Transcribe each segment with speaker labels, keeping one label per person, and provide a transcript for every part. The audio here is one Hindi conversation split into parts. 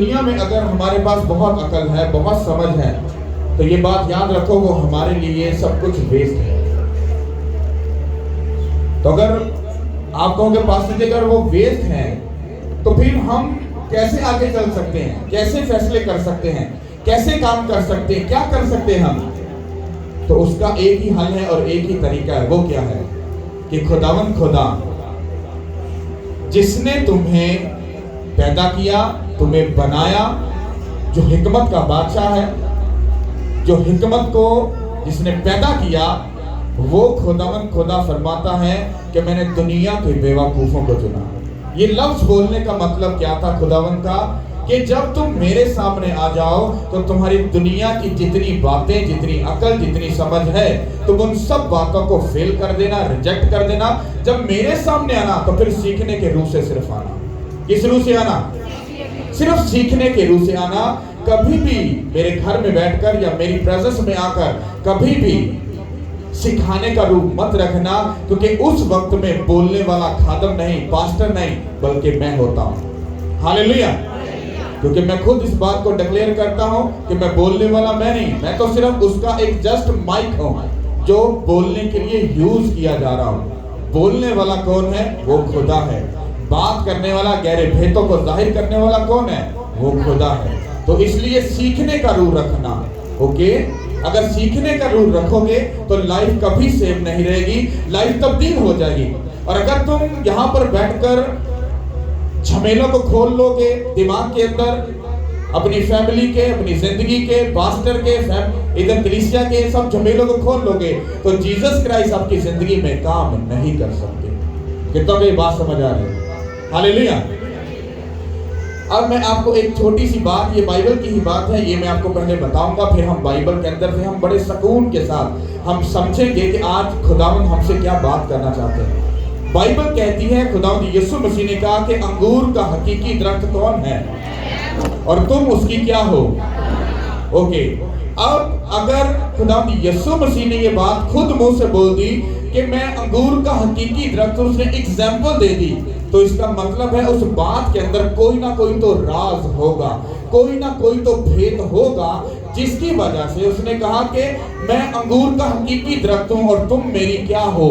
Speaker 1: दुनिया में अगर हमारे पास बहुत अकल है, बहुत समझ है, तो ये बात याद रखो, वो हमारे लिए सब कुछ वेस्ट है। तो अगर आप कहोगे पास्टर जी अगर वो वेस्ट है तो फिर हम कैसे आगे चल सकते हैं, कैसे फैसले कर सकते हैं, कैसे काम कर सकते हैं, क्या कर सकते हैं हम? तो उसका एक ही हल है और एक ही तरीका है। वो क्या है कि खुदावंद खुदा जिसने तुम्हें पैदा किया, तुम्हें बनाया, जो हिकमत का बादशाह है, जो हिकमत को जिसने पैदा किया, वो खुदावंद खुदा फरमाता है कि मैंने दुनिया के बेवकूफों को चुना। ये लफ्ज बोलने का मतलब क्या था खुदावंद का? कि जब तुम मेरे सामने आ जाओ तो तुम्हारी दुनिया की जितनी बातें, जितनी अकल, जितनी समझ है, तुम उन सब बातों को फेल कर देना, रिजेक्ट कर देना। जब मेरे सामने आना तो फिर सीखने के रूह से सिर्फ आना। किस रूह से आना? सिर्फ सीखने के रूह से आना। कभी भी मेरे घर में बैठकर या मेरी प्रेजेंस में आकर कभी भी सिखाने का रूप मत रखना, क्योंकि उस वक्त में बोलने वाला खादम नहीं, पास्टर नहीं, बल्कि मैं होता हूं। हालेलुया। क्योंकि मैं खुद इस बात को डिक्लेयर करता हूं कि मैं बोलने वाला मैं नहीं, मैं तो सिर्फ उसका एक जस्ट माइक हूं जो बोलने के लिए यूज किया जा रहा हूं। बोलने वाला कौन है? वो खुदा है। बात करने वाला, गहरे भेदों को जाहिर करने वाला कौन है? वो खुदा है। तो इसलिए सीखने का रूह रखना। ओके, अगर सीखने का रूल रखोगे तो लाइफ कभी सेम नहीं रहेगी, लाइफ तब्दील हो जाएगी। और अगर तुम यहाँ पर बैठकर झमेलों को खोल लोगे दिमाग के अंदर, अपनी फैमिली के, अपनी जिंदगी के, पास्टर के, इधर कलीसिया के, सब झमेलों को खोल लोगे, तो जीसस क्राइस्ट आपकी जिंदगी में काम नहीं कर सकते। कितना को ये बात समझ आ रही है? हालेलुया। अब मैं आपको एक छोटी सी बात, ये बाइबल की ही बात है, ये मैं आपको पहले बताऊंगा, फिर हम बाइबल के अंदर से हम बड़े सुकून के साथ हम समझेंगे कि आज खुदावंद हमसे क्या बात करना चाहते हैं। बाइबल कहती है, खुदावंद यीशु मसीह ने कहा कि अंगूर का हकीकी दरख्त कौन है और तुम उसकी क्या हो। ओके, अब अगर खुदावंद यीशु मसीह ने ये बात खुद मुंह से बोल दी कि मैं अंगूर का हकीकी दरख्त, उसने एग्जाम्पल दे दी, तो इसका मतलब है उस बात के अंदर कोई ना कोई तो राज होगा, कोई ना कोई तो भेद होगा, जिसकी वजह से उसने कहा कि मैं अंगूर का हकीकी दरख्त हूं और तुम मेरी क्या हो?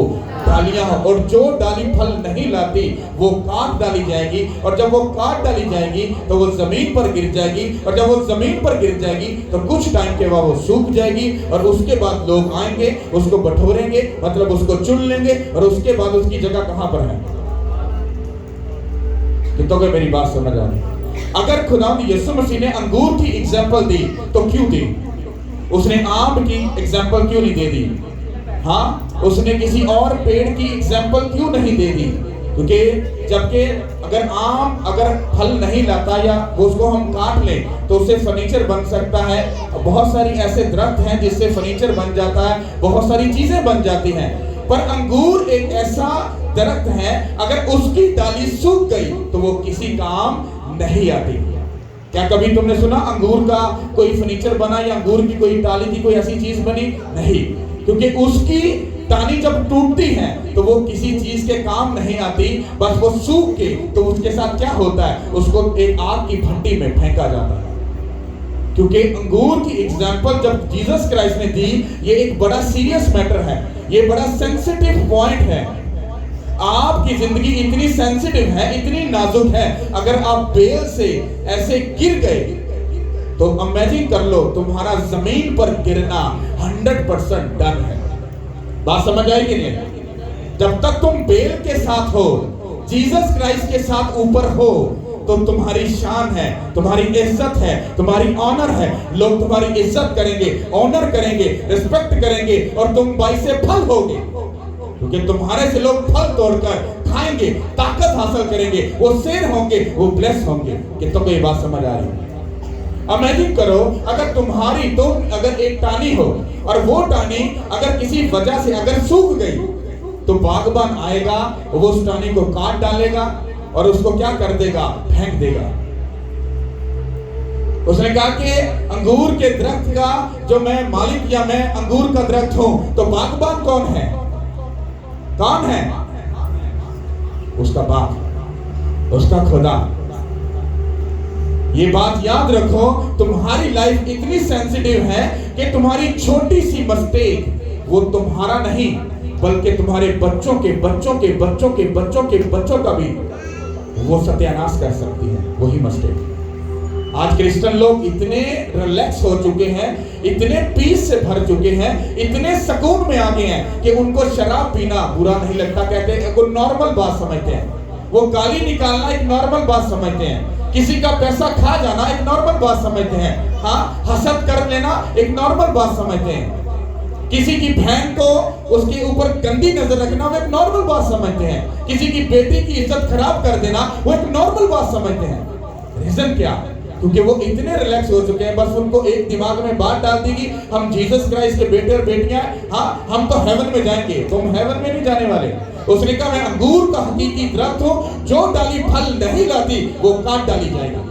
Speaker 1: डालियां हो। और जो डाली फल नहीं लाती वो काट डाली जाएगी, और जब वो काट डाली जाएगी तो वो जमीन पर गिर जाएगी, और जब वो जमीन पर गिर जाएगी तो कुछ टाइम के बाद वो सूख जाएगी, और उसके बाद लोग आएंगे, उसको बटोरेंगे, मतलब उसको चुन लेंगे, और उसके बाद उसकी जगह कहां पर है? तो मेरी बात समझ आ रही? अगर खुदावंद यीशु मसीह ने अंगूर की एग्जाम्पल दी तो क्यों दी? उसने आम की एग्जाम्पल क्यों नहीं दे दी? हाँ, उसने किसी और पेड़ की एग्जाम्पल क्यों नहीं दे दी? क्योंकि जबकि अगर आम अगर फल नहीं लाता या उसको हम काट लें तो उससे फर्नीचर बन सकता है। बहुत सारी ऐसे दरख्त हैं जिससे फर्नीचर बन जाता है, बहुत सारी चीजें बन जाती हैं। पर अंगूर एक ऐसा दरख्त है, अगर उसकी डाली सूख गई तो वो किसी काम नहीं आती। क्या कभी तुमने सुना अंगूर का कोई फर्नीचर बना या अंगूर की कोई डाली की कोई ऐसी चीज बनी? नहीं, क्योंकि उसकी टानी जब टूटती है तो वो किसी चीज के काम नहीं आती, बस वो सूख के तो उसके साथ क्या होता है? उसको एक आग की भट्टी में फेंका जाता है। क्योंकि अंगूर की एग्जाम्पल जब जीसस क्राइस्ट ने दी, ये एक बड़ा सीरियस मैटर है, ये बड़ा सेंसिटिव पॉइंट है। आपकी जिंदगी इतनी सेंसिटिव है, इतनी नाजुक है, अगर आप बेल से ऐसे गिर गए तो इमेजिन कर लो तुम्हारा जमीन पर गिरना 100% डन है। बात समझ आई कि नहीं? जब तक तुम बेल के साथ हो, जीसस क्राइस्ट के साथ ऊपर हो, तो तुम्हारी शान है, तुम्हारी इज्जत है, तुम्हारी ऑनर है। लोग तुम्हारी इज्जत करेंगे, ऑनर करेंगे, रिस्पेक्ट करेंगे, और तुम बाइसे फल होगे, क्योंकि तुम्हारे से लोग फल तोड़कर खाएंगे, ताकत हासिल करेंगे, वो शेर होंगे, वो ब्लेस होंगे। कि तुमको ये बात समझ आ रही है? इमेजिन करो अगर तुम अगर एक टानी हो और वो टानी अगर किसी वजह से अगर सूख गई तो बागबान आएगा, वो उस टानी को काट डालेगा और उसको क्या कर देगा? फेंक देगा। उसने कहा कि अंगूर के दरख्त का जो मैं मालिक या मैं अंगूर का दरख्त हूं, तो बागबान कौन है? कौन है? उसका बाप, उसका खुदा। ये बात याद रखो, तुम्हारी लाइफ इतनी सेंसिटिव है कि तुम्हारी छोटी सी मिस्टेक वो तुम्हारा नहीं बल्कि तुम्हारे बच्चों के बच्चों के बच्चों के बच्चों के बच्चों का भी वो सत्यानाश कर सकती है, वही मिस्टेक। आज क्रिश्चियन लोग इतने रिलैक्स हो चुके हैं, इतने पीस से भर चुके हैं, इतने सुकून में आ गए हैं कि उनको शराब पीना बुरा नहीं लगता, कहते हैं वो नॉर्मल बात समझते हैं। वो गाली निकालना एक नॉर्मल बात समझते हैं, किसी का पैसा खा जाना एक नॉर्मल बात समझते हैं, हाँ हसद कर लेना एक नॉर्मल बात समझते हैं, किसी की बहन को उसके ऊपर गंदी नजर रखना वो एक नॉर्मल बात समझते हैं, किसी की बेटी की इज्जत खराब कर देना वो एक नॉर्मल बात समझते हैं। रीजन क्या? क्योंकि वो इतने रिलैक्स हो चुके हैं, बस उनको एक दिमाग में बात डाल दी कि हम जीसस क्राइस्ट के बेटे और बेटियां, हाँ हम तो हेवन में जाएंगे, तुम हेवन में नहीं जाने वाले। उसने कहा मैं अंगूर का हकीकी दरख्त हूं, जो डाली फल नहीं लाती वो काट डाली जाएगी।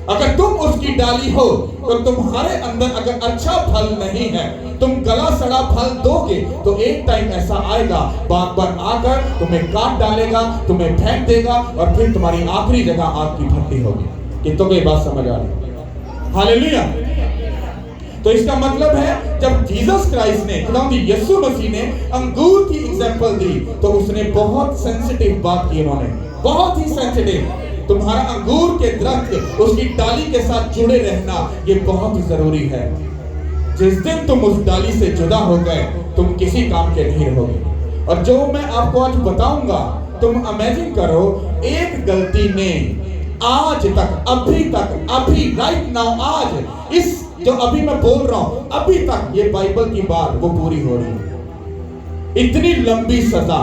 Speaker 1: अगर तुम उसकी डाली हो तो तुम्हारे अंदर अगर अच्छा फल नहीं है, तुम गला सड़ा फल दोगे तो एक टाइम ऐसा आएगा बागबान आकर तुम्हें काट डालेगा, तुम्हें फेंक देगा और फिर तुम्हारी आखिरी जगह आग की भट्टी होगी। कितनों को ये बात समझ आ रही? हालेलुया। तो इसका मतलब है जब जीसस क्राइस्ट ने, खुदावंद यीशु मसीह ने अंगूर की एग्जांपल दी तो उसने बहुत सेंसिटिव बात की, उन्होंने बहुत ही सेंसिटिव। तुम्हारा अंगूर के दरख्त उसकी डाली के साथ जुड़े रहना ये बहुत ही जरूरी है। जिस दिन तुम उस डाली से जुदा हो गए तुम किसी काम के नहीं रहोगे। और जो मैं आपको आज बताऊंगा, तुम इमेजिन करो एक गलती ने आज तक, अभी राइट नाउ, आज इस जो अभी मैं बोल रहा हूं, अभी तक ये बाइबल की बात वो पूरी हो रही है। इतनी लंबी सजा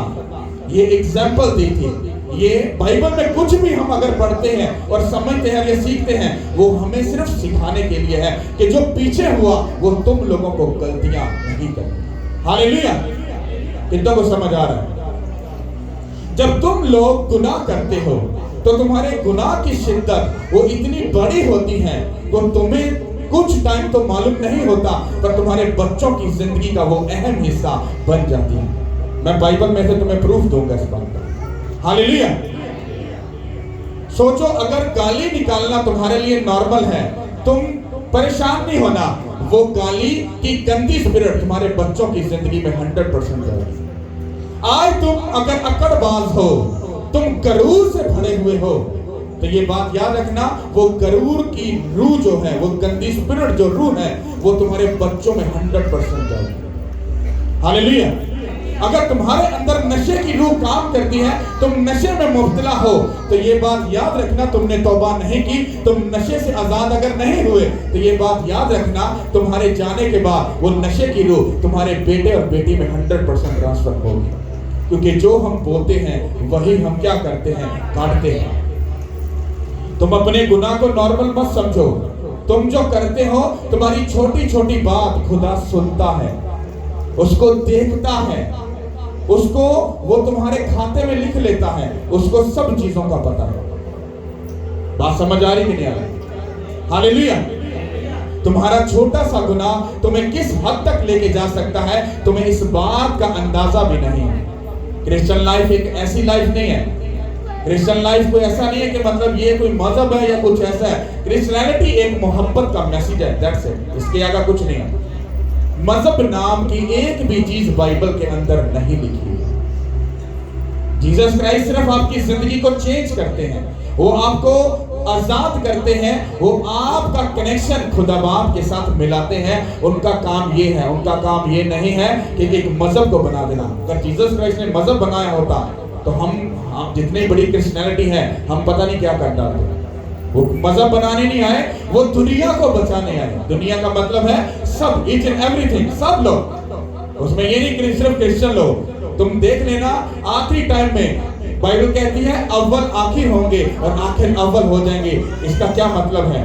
Speaker 1: ये एग्जाम्पल दी थी। ये बाइबल में कुछ भी हम अगर पढ़ते हैं और समझते हैं, ये सीखते हैं, वो हमें सिर्फ सिखाने के लिए है कि जो पीछे हुआ वो तुम लोगों को गलतियां नहीं करनी। हालेलुया। कितनों को समझ आ रहा है? जब तुम लोग गुनाह करते हो तो तुम्हारे गुनाह की शिद्दत वो इतनी बड़ी होती है वो तुम्हें कुछ टाइम तो मालूम नहीं होता, पर तुम्हारे बच्चों की जिंदगी का वो अहम हिस्सा बन जाती है। मैं बाइबल में से तुम्हें प्रूफ दूंगा इस बात का। हालेलुया। सोचो अगर गाली निकालना तुम्हारे लिए नॉर्मल है, तुम परेशान नहीं होना, वो गाली की गंदी स्पिरिट तुम्हारे बच्चों की जिंदगी में 100% जाएगी। आज तुम अगर अकड़बाज हो, तुम गरूर से भरे हुए हो, तो ये बात याद रखना, वो गरूर की रूह जो है, वो गंदी स्पिरिट जो रूह है, वो तुम्हारे बच्चों में 100% जाएगी। हालेलुया। अगर तुम्हारे अंदर नशे की रूह काम करती है, तुम नशे में मुब्तला हो, तो ये बात याद रखना तुमने तौबा नहीं की, तुम नशे से आजाद अगर नहीं हुए, तो ये बात याद रखना तुम्हारे जाने के बाद वो नशे की रूह तुम्हारे बेटे और बेटी में 100% ट्रांसफर होगी। क्योंकि जो हम बोलते हैं वही हम क्या करते हैं, काटते हैं। तुम अपने गुनाह को नॉर्मल मत समझो। तुम जो करते हो, तुम्हारी छोटी छोटी बात खुदा सुनता है, उसको देखता है, उसको वो तुम्हारे खाते में लिख लेता है, उसको सब चीजों का पता है। बात समझ आ रही कि नहीं आ रही? हालेलुया। तुम्हारा छोटा सा गुनाह तुम्हें किस हद तक लेके जा सकता है, तुम्हें इस बात का अंदाजा भी नहीं है। क्रिश्चियन लाइफ एक ऐसी लाइफ नहीं है। क्रिश्चियन लाइफ कोई ऐसा नहीं है कि मतलब ये कोई मजहब है या कुछ ऐसा है। क्रिश्चियनिटी एक मोहब्बत का मैसेज है, दैट्स इट। इसके आगे कुछ नहीं है। मजहब नाम की एक भी चीज बाइबल के अंदर नहीं लिखी है। जीसस क्राइस्ट सिर्फ आपकी जिंदगी को चेंज करते हैं, वो आपको आजाद करते हैं, वो आपका कनेक्शन खुदा बाप के साथ मिलाते हैं। उनका काम ये है, उनका काम ये नहीं है कि एक मजहब को बना देना। अगर जीसस क्राइस्ट ने मजहब बनाया होता तो हम जितनी बड़ी क्रिश्चियनिटी है हम पता नहीं क्या कर डालते। वो मजहब बनाने नहीं आए, वो दुनिया को बचाने आए। दुनिया का मतलब है सब, ईच एंड एवरीथिंग, सब लोग। उसमें ये नहीं कि सिर्फ क्रिश्चियन लोग। तुम देख लेना आखिरी टाइम में बाइबल कहती है अव्वल आखिर होंगे और आखिर अव्वल हो जाएंगे। इसका क्या मतलब है?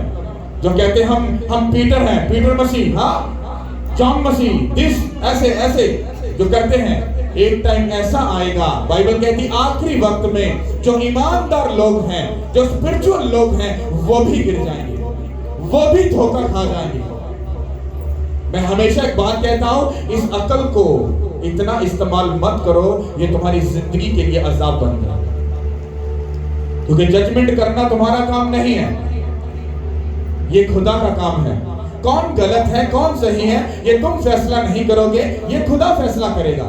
Speaker 1: जो कहते हैं हम पीटर हैं, पीटर मसीह, हाँ जॉन मसीह, दिस ऐसे ऐसे जो करते हैं, एक टाइम ऐसा आएगा, बाइबल कहती आखिरी वक्त में जो ईमानदार लोग हैं, जो स्पिरिचुअल लोग हैं, वो भी गिर जाएंगे, वो भी धोखा खा जाएंगे। मैं हमेशा एक बात कहता हूं, इस अकल को इतना इस्तेमाल मत करो, ये तुम्हारी जिंदगी के लिए अजाब बन जाए। क्योंकि जजमेंट करना तुम्हारा काम नहीं है। ये खुदा का काम है। कौन गलत है कौन सही है ये तुम फैसला नहीं करोगे, ये खुदा फैसला करेगा।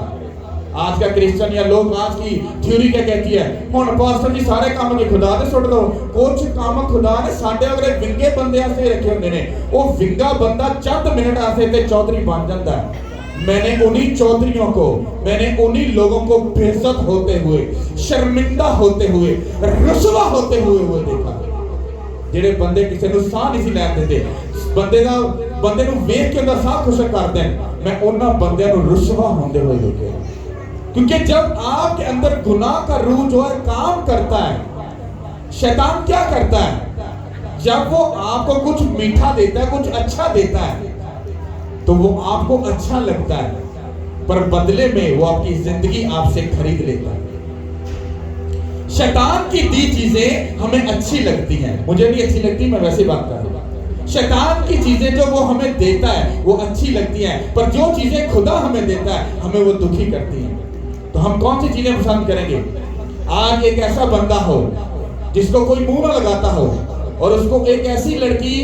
Speaker 1: आज का क्रिश्चियन या लोग आज की थ्योरी क्या कहती है, हुण पास्टर जी सारे काम के खुदा दे सुट दो। कुछ काम खुदा ने साडे अगले विंगे बंदे आस्ते रखे हुंदे ने। वो विंगा बंदा चंद मिनट आस्ते ते चौधरी बन जाता है। मैंने उन्हीं चौधरियों को, मैंने उन्हीं लोगों को बेइज्जत होते हुए, शर्मिंदा होते हुए, रुसवा होते हुए देखा। ਜਿਹੜੇ ਬੰਦੇ ਕਿਸੇ ਨੂੰ ਸਾਹ नहीं सी लैन देते, ਬੰਦੇ ਨੂੰ ਵੇਖ ਕੇ ਉਹਦਾ ਸਾਹ ਖੁਸ਼ਕ ਕਰਦੇ हैं, मैं ਉਹਨਾਂ ਬੰਦਿਆਂ ਨੂੰ रुसवा होते हुए देखे। क्योंकि जब आपके अंदर गुनाह का रूह जो है काम करता है, शैतान क्या करता है, जब वो आपको कुछ मीठा देता है, कुछ अच्छा देता है, तो वो आपको अच्छा लगता है, पर बदले में वो आपकी जिंदगी आपसे खरीद लेता है। शैतान की दी चीजें हमें अच्छी लगती हैं, मुझे नहीं अच्छी लगती, मैं वैसे बात कर रहा हूं। शैतान की चीजें जो वो हमें देता है वो अच्छी लगती हैं, पर जो चीजें खुदा हमें देता है हमें वो दुखी करती हैं। तो हम कौन सी चीजें पसंद करेंगे? आज एक ऐसा बंदा हो जिसको कोई मुंह ना लगाता हो और उसको एक ऐसी लड़की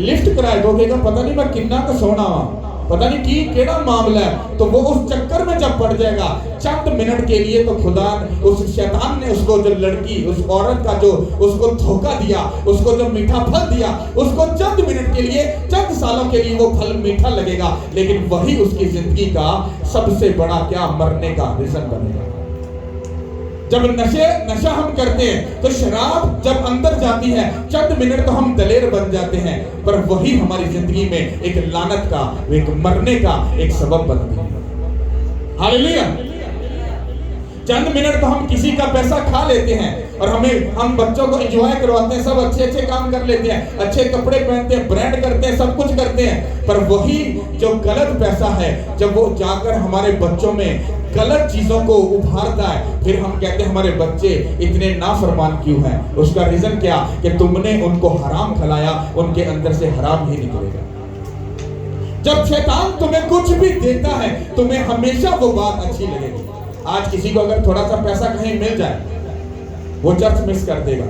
Speaker 1: लिफ्ट कराए, तो कहेगा पता नहीं मैं कितना का सोना हुआ, पता नहीं की केड़ा मामला है, तो वो उस चक्कर में जब पड़ जाएगा चंद मिनट के लिए, तो खुदा उस शैतान ने उसको जो लड़की, उस औरत का जो उसको धोखा दिया, उसको जो मीठा फल दिया, उसको चंद मिनट के लिए, चंद सालों के लिए वो फल मीठा लगेगा, लेकिन वही उसकी जिंदगी का सबसे बड़ा क्या मरने का रीजन बनेगा। जब नशा हम करते हैं तो शराब जब अंदर जाती है चंद मिनट तो हम दलेर बन जाते हैं, पर वही हमारी जिंदगी में एक लानत का, एक मरने का एक सबब बनती है। हालेलुया। चंद मिनट तो हम किसी का पैसा खा लेते हैं और हम बच्चों को एंजॉय करवाते हैं, सब अच्छे अच्छे काम कर लेते हैं, अच्छे कपड़े पहनते हैं, ब्रांड करते हैं, सब कुछ करते हैं, पर वही जो गलत पैसा है जब वो जाकर हमारे बच्चों में गलत चीजों को उभारता है, फिर हम कहते हैं हमारे बच्चे इतने नाफरमान क्यों हैं। उसका रीजन क्या कि तुमने उनको हराम खिलाया, उनके अंदर से हराम ही निकलेगा। जब शैतान तुम्हें कुछ भी देता है तुम्हें हमेशा वो बात अच्छी लगेगी। आज किसी को अगर थोड़ा सा पैसा कहीं मिल जाए वो चर्च मिस कर देगा।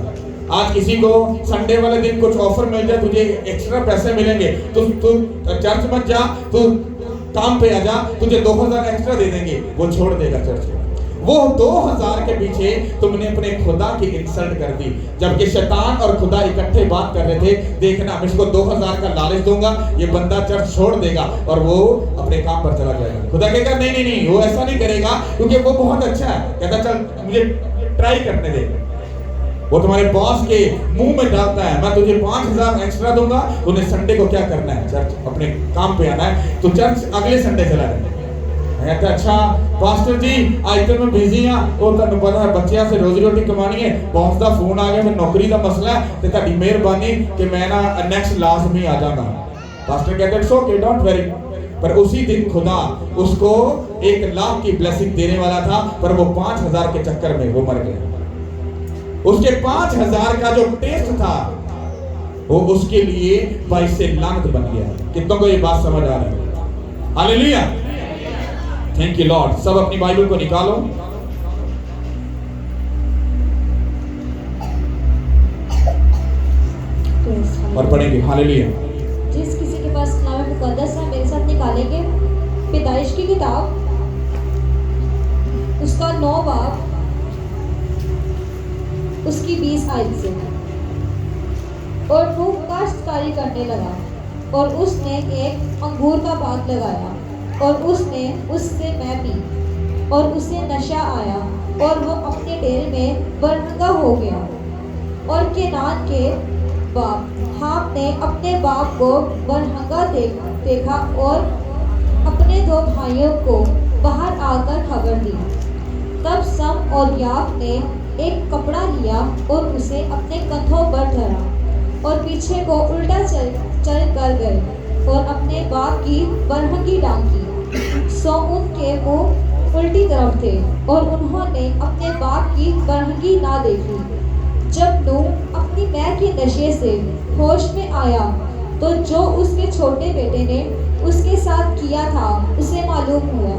Speaker 1: आज किसी को संडे वाले दिन कुछ ऑफर मिल जाए, तुझे एक्स्ट्रा पैसे मिलेंगे, तू चर्च मत जा, तू काम पे आ जा, तुझे 2000 एक्स्ट्रा दे देंगे, वो छोड़ देगा चर्च को। वो 2000 के पीछे तुमने अपने खुदा की इंसल्ट कर दी। जबकि शैतान और खुदा इकट्ठे बात कर रहे थे, देखना मैं इसको 2000 का लालच दूंगा, ये बंदा चर्च छोड़ देगा और वो अपने काम पर चला जाएगा। खुदा कहेगा नहीं नहीं नहीं, वो ऐसा नहीं करेगा क्योंकि वो बहुत अच्छा है। कहता चल मुझे ट्राई करने दे। वो तुम्हारे बॉस के मुंह में डालता है, मैं तुझे 5000 एक्स्ट्रा दूंगा, तूने संडे को क्या करना है, चर्च अपने काम पे आना है, तो चर्च अगले संडे चला जाए। कहता अच्छा पास्टर जी आज तो मैं बिजी हाँ, वो तुहानू पता है बच्चों से रोजी रोटी कमानी है, बॉस का फोन आ गया, मैं नौकरी का मसला है, तो तुहाडी मेहरबानी कि मैं ना नेक्स्ट लाजमी आ जाऊंगा। पास्टर कहते इट्स ओके डोंट वरी, पर उसी दिन खुदा उसको 1 लाख की ब्लेसिंग देने वाला था, पर वो 5000 के चक्कर में वो मर गया। उसके 5000 का जो टेस्ट था वो उसके लिए बाइस से लानत बन गया। कितनों को ये बात समझ आ रही है? Hallelujah, thank you Lord. सब अपनी बाइबल को निकालो और पढ़ेंगे। हालेलुया।
Speaker 2: जिस किसी के पास कलाम मुकद्दस है मेरे साथ निकालेंगे पैदाइश की किताब, उसका 9 बाब उसकी 20 आयत से। और नूह काश्तकारी करने लगा और उसने एक अंगूर का बाग लगाया और उसने उससे मैं पी और उसे नशा आया और वो अपने डेरे में बरहंगा हो गया। और केनान के बाप हाम ने अपने बाप को बरहंगा देखा और अपने 2 भाइयों को बाहर आकर खबर दी। तब सम और याफ ने एक कपड़ा लिया और उसे अपने कंधों पर धरा और पीछे को उल्टा चल कर गए और अपने बाप की बरहंगी डांकी। सो उनके मुंह उल्टी तरफ थे और उन्होंने अपने बाप की बरहंगी ना देखी। जब नूह अपनी मां के नशे से होश में आया तो जो उसके छोटे बेटे ने उसके साथ किया था उसे मालूम हुआ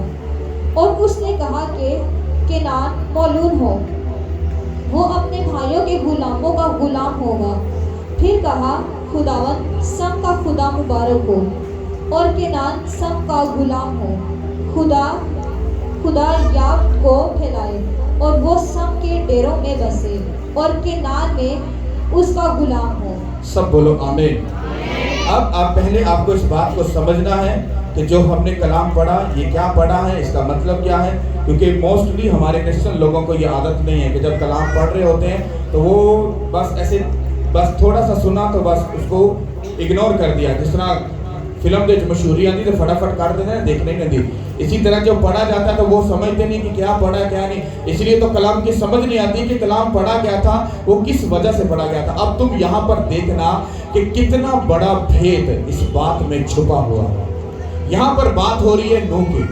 Speaker 2: और उसने कहा कि केनान मौलून हो, वो अपने भाइयों के गुलामों का गुलाम होगा। फिर कहा खुदावन सम का खुदा मुबारक हो और केनान सम का गुलाम हो। खुदा याब को फैलाए और वो सम के डेरों में बसे और केनान में उसका गुलाम हो।
Speaker 1: सब बोलो आमीन। अब आप पहले आपको इस बात को समझना है कि जो हमने कलाम पढ़ा ये क्या पढ़ा है, इसका मतलब क्या है। क्योंकि मोस्टली हमारे क्रिश्चियन लोगों को ये आदत नहीं है कि जब कलाम पढ़ रहे होते हैं तो वो बस थोड़ा सा सुना तो बस उसको इग्नोर कर दिया। जिस तरह फिल्म के मशहूरी आती तो फटाफट काट देते हैं, देखने नहीं दी। इसी तरह जो पढ़ा जाता तो वो समझते नहीं कि क्या पढ़ा क्या नहीं, इसलिए तो कलाम की समझ नहीं आती कि कलाम पढ़ा क्या था, वो किस वजह से पढ़ा गया था। अब तुम यहाँ पर देखना कि कितना बड़ा भेद इस बात में छुपा हुआ है। यहाँ पर बात हो रही है नूह की।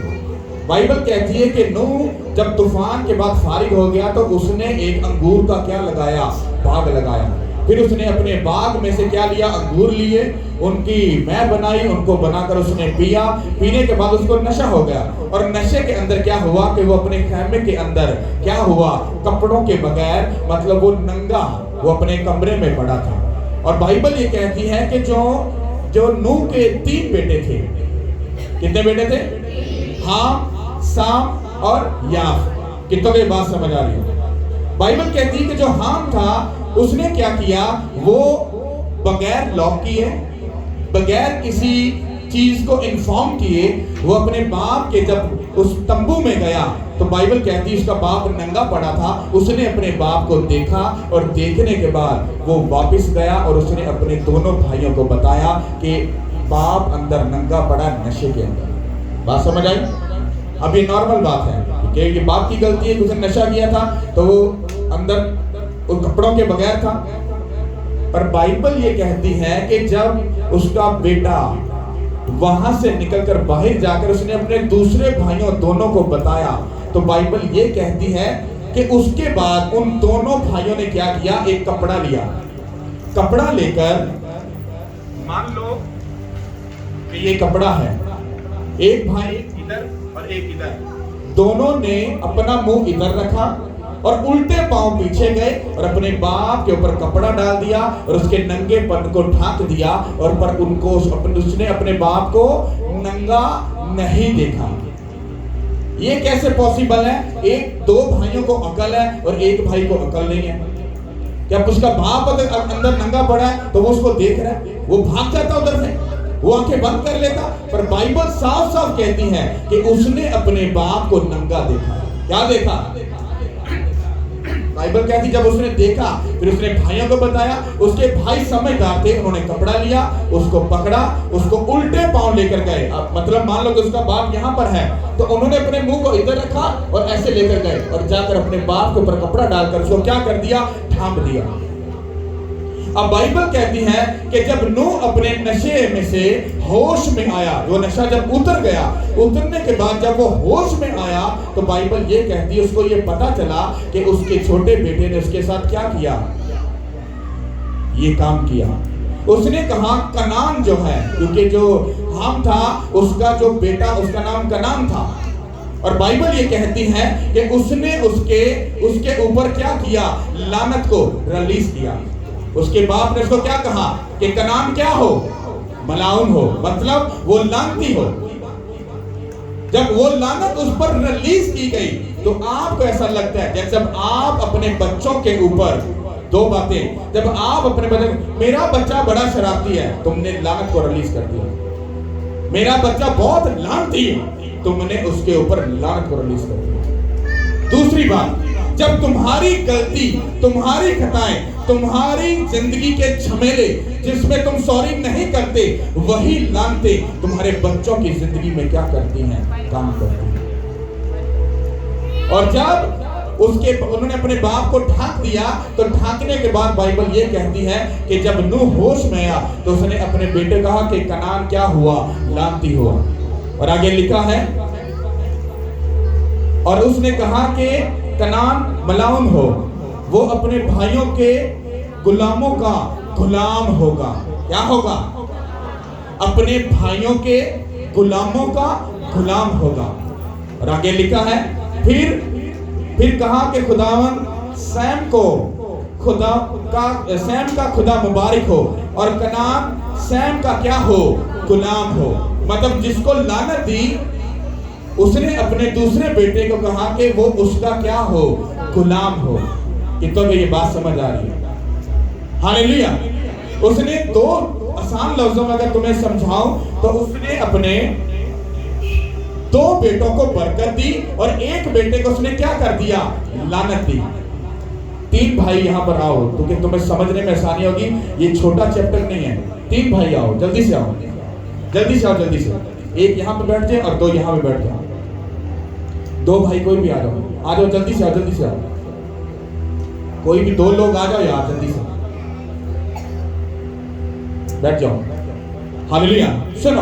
Speaker 1: बाइबल कहती है कि नूह जब तूफान के बाद फारिग हो गया तो उसने एक अंगूर का क्या लगाया, बाग लगाया। फिर उसने अपने बाग में से क्या लिया, अंगूर लिए, उनकी मैं बनाई, उनको बनाकर उसने पिया। पीने के बाद उसको नशा हो गया और नशे के अंदर क्या हुआ कि वो अपने खैमे के अंदर क्या हुआ, कपड़ों के बगैर, मतलब वो नंगा, वो अपने कमरे में पड़ा था। और बाइबल ये कहती है कि जो नूह के 3 बेटे थे। कितने बेटे थे? हाम, साम और याफ। कितनों की बात समझ आ रही है? बाइबल कहती है कि जो हाम था उसने क्या किया, वो बगैर लॉक किए, बगैर किसी चीज को इन्फॉर्म किए, वो अपने बाप के जब उस तंबू में गया तो बाइबल कहती है उसका बाप नंगा पड़ा था। उसने अपने बाप को देखा और देखने के बाद वो वापस गया और उसने अपने दोनों भाइयों को बताया कि बाप अंदर नंगा पड़ा नशे के अंदर। बात समझ आई? अब ये नॉर्मल बात है कि ये बाप की गलती है कि उसने नशा किया था तो वो अंदर उन कपड़ों के बगैर था। पर बाइबल ये कहती है कि जब उसका बेटा वहां से निकलकर बाहर जाकर उसने अपने दूसरे भाइयों दोनों को बताया तो बाइबल ये कहती है कि उसके बाद उन दोनों भाइयों ने क्या किया, एक कपड़ा लिया। कपड़ा लेकर, मान लो कि ये कपड़ा है, एक भाई इधर और एक इधर, दोनों ने अपना मुंह इधर रखा और उल्टे पांव पीछे गए और अपने बाप के ऊपर कपड़ा डाल दिया और उसके नंगेपन को ढक दिया। और पर उनको उसने अपने बाप को नंगा नहीं देखा। ये कैसे पॉसिबल है? एक दो भाइयों को अकल है और एक भाई को अकल नहीं है। क्या उसका बाप अगर अंदर नंगा पड़ा है तो वो उसको देख रहा है, वो भाग जाता उधर से, वो आंखें बंद कर लेता। पर बाइबल साफ साफ कहती है कि उसने अपने बाप को नंगा देखा। क्या देखा? बाइबल कहती जब उसने देखा फिर उसने भाइयों को बताया। उसके भाई समझदार थे, उन्होंने कपड़ा लिया, उसको पकड़ा, उसको उल्टे पांव लेकर गए। अब मतलब मान लो कि उसका बाप यहाँ पर है तो उन्होंने अपने मुंह को इधर रखा और ऐसे लेकर गए और जाकर अपने बाप के ऊपर कपड़ा डालकर उसको क्या कर दिया, ढांप दिया। अब बाइबल कहती है कि जब नूह अपने नशे में से होश में आया, वो नशा जब उतर गया, उतरने के बाद जब वो होश में आया तो बाइबल ये कहती है उसको ये पता चला कि उसके छोटे बेटे ने उसके साथ क्या किया, ये काम किया। उसने कहा कनान जो है, क्योंकि जो हाम था उसका जो बेटा उसका नाम कनान था। और बाइबल ये कहती है कि उसने उसके ऊपर क्या किया, लानत को रिलीज किया। उसके बाप ने उसको क्या कहा कि कनान क्या हो, मलाउन हो, मतलब वो लानती हो। जब वो लानत उस पर रिलीज की गई तो आपको ऐसा लगता है जैसे जब आप अपने बच्चों के ऊपर, दो बातें, जब आप अपने बच्चे, मेरा बच्चा बड़ा शरारती है, तुमने लानत को रिलीज कर दिया। मेरा बच्चा बहुत लानती है, तुमने उसके ऊपर लानत को रिलीज कर दिया। दूसरी बात, जब तुम्हारी गलती, तुम्हारी खताएं, तुम्हारी जिंदगी के झमेले जिसमें तुम सॉरी नहीं करते, वही लानते तुम्हारे बच्चों की जिंदगी में क्या करती हैं, काम करती हैं। और जब उन्होंने अपने बाप को ढांक दिया तो ढांकने के बाद बाइबल ये कहती है कि जब नूह होश में आया तो उसने अपने बेटे कहा कि कनान क्या हुआ, लानती हुआ। और आगे लिखा है, और उसने कहा कि कनान मलाउन हो, वो अपने भाइयों के गुलामों का गुलाम होगा। क्या होगा? अपने भाइयों के गुलामों का गुलाम होगा। और आगे लिखा है, फिर कहा कि खुदावन सैम का खुदा मुबारक हो और कनान सैम का क्या हो, गुलाम हो। मतलब जिसको लानत दी उसने अपने दूसरे बेटे को कहा कि वो उसका क्या हो, गुलाम हो। कितनों को ये बात समझ आ रही है? हालेलुया। उसने दो आसान लफ्जों में अगर तुम्हें समझाऊं तो उसने अपने दो बेटों को बरकत दी और एक बेटे को उसने क्या कर दिया, लानत दी। तीन भाई यहां पर आओ क्योंकि तुम्हें समझने में आसानी होगी, ये छोटा चैप्टर नहीं है। तीन भाई आओ, जल्दी से आओ, जल्दी से आओ, जल्दी से। एक यहां पे बैठ जाए और दो यहां पे बैठ जाओ। दो भाई कोई भी आ जाओ, आ जाओ, जल्दी से आओ, जल्दी से आओ। कोई भी दो लोग आ जाओ यार, जल्दी से बैठ जाओ। हालेलुया। सुनो,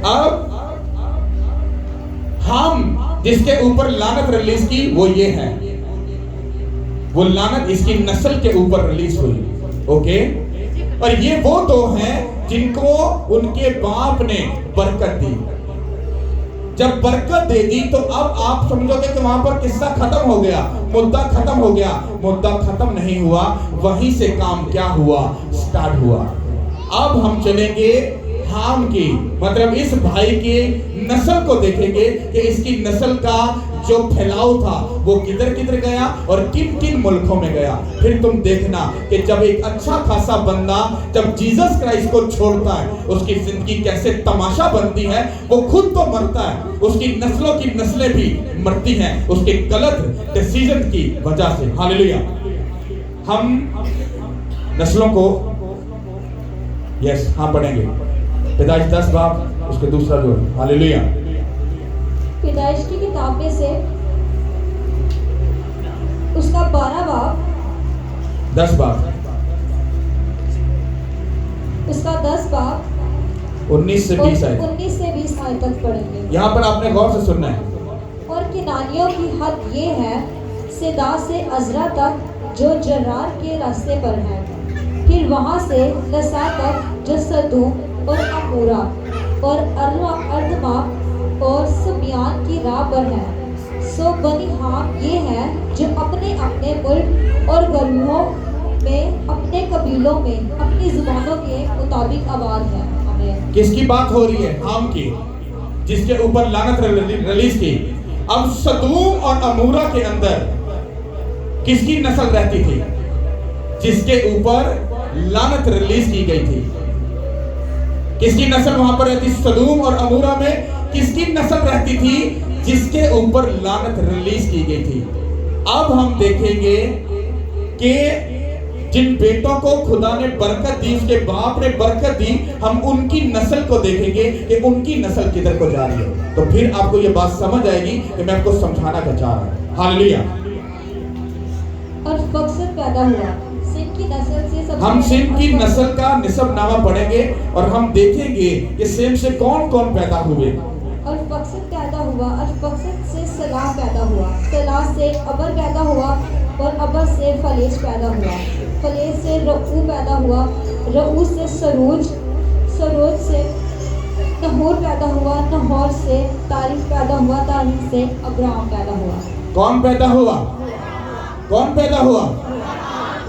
Speaker 1: अब हम जिसके ऊपर लानत रिलीज की वो ये है, वो लानत इसकी नस्ल के ऊपर रिलीज हुई। ओके, और ये वो दो हैं जिनको उनके बाप ने बरकत दी। जब बरकत दे दी तो अब आप समझोगे कि वहां पर किस्सा खत्म हो गया, मुद्दा खत्म हो गया। मुद्दा खत्म नहीं हुआ, वहीं से काम क्या हुआ, स्टार्ट हुआ। अब हम चलेंगे हाम की, मतलब इस भाई की नस्ल को देखेंगे कि इसकी नस्ल का जो फैलाव था वो किधर किधर गया और किन किन मुल्कों में गया। फिर तुम देखना कि जब एक अच्छा खासा बंदा जब जीसस क्राइस्ट को छोड़ता है, उसकी जिंदगी कैसे तमाशा बनती है। वो खुद तो मरता है, उसकी नस्लों की नस्लें भी मरती हैं उसके गलत डिसीजन की वजह से। हालेलुया। हम नस्लों को हाँ पढ़ेंगे। पैदाइश 10 बाब, उसके दूसरा जो है। हालेलुया।
Speaker 2: पैदाइश की किताब में से उसका 12 बाब,
Speaker 1: 10 बाब,
Speaker 2: उसका 10 बाब
Speaker 1: 19 से 20 आयत।
Speaker 2: 19 से 20 आयत तक पढ़ेंगे।
Speaker 1: यहाँ पर आपने गौर से सुनना है।
Speaker 2: और किनानियों की हद ये है सिदा से अजरा तक जो जरार के रास्ते पर है, फिर वहाँ से लसा तक जो सदूम और अमूरा और अर्दमा और सबियान की राह पर है। सो बनी हाम ये है जो अपने अपने मुल्क और गरूहों में अपने कबीलों में अपनी जुबानों के मुताबिक आबाद है। हमें
Speaker 1: किसकी बात हो रही है? हाम की, जिसके ऊपर लानत रिलीज की। अब सदूम और अमूरा के अंदर किसकी नस्ल रहती थी? जिसके ऊपर लानत रिलीज की गई थी। किसकी नस्ल वहां पर रहती? सदूम और अमूरा में किसकी नस्ल रहती थी? जिसके ऊपर लानत रिलीज की गई थी। अब हम देखेंगे कि जिन बेटों को खुदा ने बरकत दी, उसके बाप ने बरकत दी, हम उनकी नस्ल को देखेंगे कि उनकी नस्ल किधर को जा रही है। तो फिर आपको ये बात समझ आएगी कि मैं आपको समझाना क्या चाह रहा हूं। हालेलुया।
Speaker 2: और फक्सद पैदा हुआ सिम की नस्ल से।
Speaker 1: हम सिम की नस्ल का निसब नामा पढ़ेंगे और हम देखेंगे कि सिम से कौन कौन पैदा हुए।
Speaker 2: और फक्सद पैदा हुआ, और फक्सद से सलाह पैदा हुआ, सलाह से अबर पैदा हुआ, और अबर से फलेश पैदा हुआ, फलेश से रऊ पैदा हुआ, रऊ से सरूज, सरूज से नहोर पैदा हुआ, नहोर से तारीख पैदा हुआ, तारीख से अब्राहम पैदा हुआ।
Speaker 1: कौन पैदा हुआ? कौन पैदा हुआ?